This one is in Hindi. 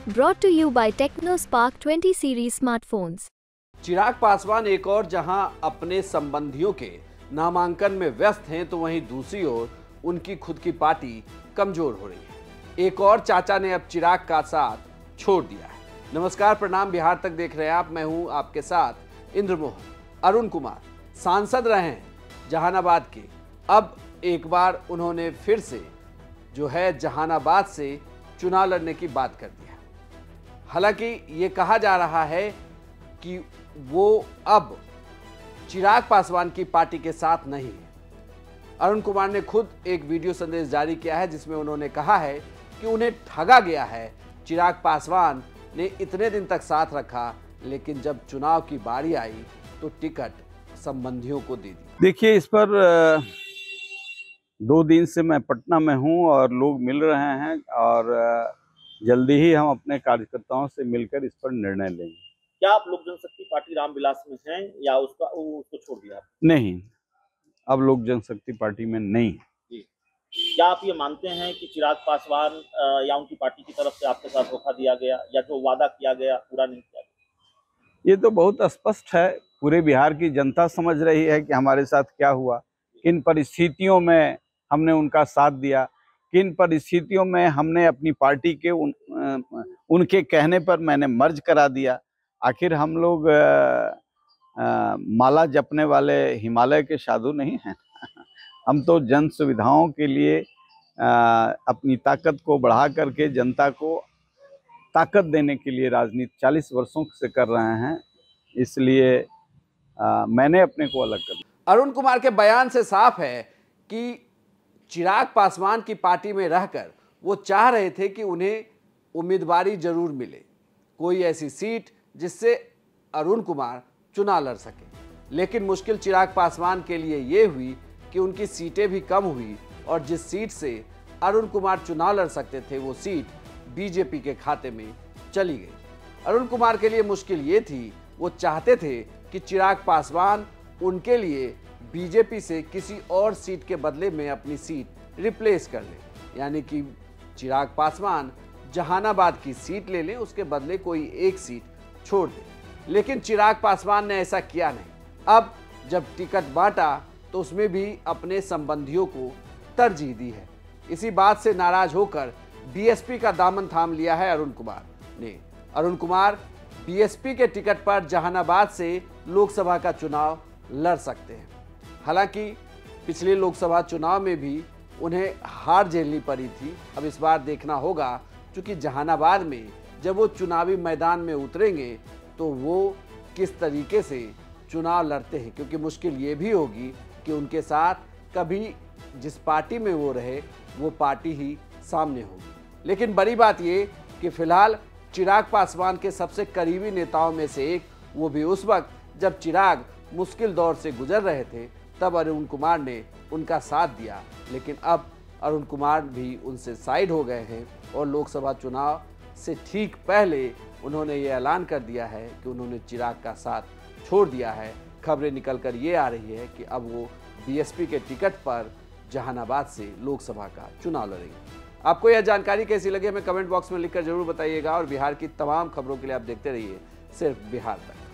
Brought to you by TechnoSpark 20 series smartphones. Chirag Paswan एक और जहां अपने संबंधियों के नामांकन में व्यस्त हैं, तो वहीं दूसरी ओर उनकी खुद की पार्टी कमजोर हो रही है। एक और चाचा ने अब चिराग का साथ छोड़ दिया है। नमस्कार, प्रणाम, बिहार तक देख रहे हैं आप। मैं हूं आपके साथ इंद्रमोहन। अरुण कुमार सांसद रहे हैं जहानाबाद के। अब एक बार उन्होंने फिर से जो है जहानाबाद से चुनाव लड़ने की बात कर दी है। हालांकि ये कहा जा रहा है कि वो अब चिराग पासवान की पार्टी के साथ नहीं है। अरुण कुमार ने खुद एक वीडियो संदेश जारी किया है जिसमें उन्होंने कहा है कि उन्हें ठगा गया है। चिराग पासवान ने इतने दिन तक साथ रखा, लेकिन जब चुनाव की बारी आई तो टिकट संबंधियों को दे दी। देखिए, इस पर 2 दिन से मैं पटना में हूं और लोग मिल रहे हैं और जल्दी ही हम अपने कार्यकर्ताओं से मिलकर इस पर निर्णय लेंगे। क्या आप लोक जनशक्ति पार्टी रामविलास में हैं या उसको छोड़ दिया? नहीं, अब लोक जनशक्ति पार्टी में नहीं। जी, क्या आप ये मानते हैं कि चिराग पासवान या उनकी पार्टी की तरफ से आपके साथ धोखा दिया गया या जो वादा किया गया पूरा नहीं किया गया? ये तो बहुत स्पष्ट है। पूरे बिहार की जनता समझ रही है कि हमारे साथ क्या हुआ, किन परिस्थितियों में हमने उनका साथ दिया, किन परिस्थितियों में हमने अपनी पार्टी के उनके कहने पर मैंने मर्ज करा दिया। आखिर हम लोग माला जपने वाले हिमालय के साधु नहीं हैं। हम तो जन सुविधाओं के लिए अपनी ताकत को बढ़ा करके जनता को ताकत देने के लिए राजनीति 40 वर्षों से कर रहे हैं। इसलिए मैंने अपने को अलग कर दिया। अरुण कुमार के बयान से साफ है कि चिराग पासवान की पार्टी में रहकर वो चाह रहे थे कि उन्हें उम्मीदवारी जरूर मिले, कोई ऐसी सीट जिससे अरुण कुमार चुनाव लड़ सके। लेकिन मुश्किल चिराग पासवान के लिए ये हुई कि उनकी सीटें भी कम हुई और जिस सीट से अरुण कुमार चुनाव लड़ सकते थे वो सीट बीजेपी के खाते में चली गई। अरुण कुमार के लिए मुश्किल ये थी, वो चाहते थे कि चिराग पासवान उनके लिए बीजेपी से किसी और सीट के बदले में अपनी सीट रिप्लेस कर ले, यानी कि चिराग पासवान जहानाबाद की सीट ले लें, उसके बदले कोई एक सीट छोड़ दे। लेकिन चिराग पासवान ने ऐसा किया नहीं। अब जब टिकट बांटा तो उसमें भी अपने संबंधियों को तरजीह दी है। इसी बात से नाराज होकर बीएसपी का दामन थाम लिया है अरुण कुमार ने। अरुण कुमार बीएसपी के टिकट पर जहानाबाद से लोकसभा का चुनाव लड़ सकते हैं। हालांकि पिछले लोकसभा चुनाव में भी उन्हें हार झेलनी पड़ी थी। अब इस बार देखना होगा, क्योंकि जहानाबाद में जब वो चुनावी मैदान में उतरेंगे तो वो किस तरीके से चुनाव लड़ते हैं, क्योंकि मुश्किल ये भी होगी कि उनके साथ कभी जिस पार्टी में वो रहे वो पार्टी ही सामने होगी। लेकिन बड़ी बात ये कि फिलहाल चिराग पासवान के सबसे करीबी नेताओं में से एक, वो भी उस वक्त जब चिराग मुश्किल दौर से गुजर रहे थे, तब अरुण कुमार ने उनका साथ दिया। लेकिन अब अरुण कुमार भी उनसे साइड हो गए हैं और लोकसभा चुनाव से ठीक पहले उन्होंने ये ऐलान कर दिया है कि उन्होंने चिराग का साथ छोड़ दिया है। खबरें निकल कर ये आ रही है कि अब वो बीएसपी के टिकट पर जहानाबाद से लोकसभा का चुनाव लड़ेंगे। आपको यह जानकारी कैसी लगी हमें कमेंट बॉक्स में लिखकर जरूर बताइएगा और बिहार की तमाम खबरों के लिए आप देखते रहिए सिर्फ बिहार तक।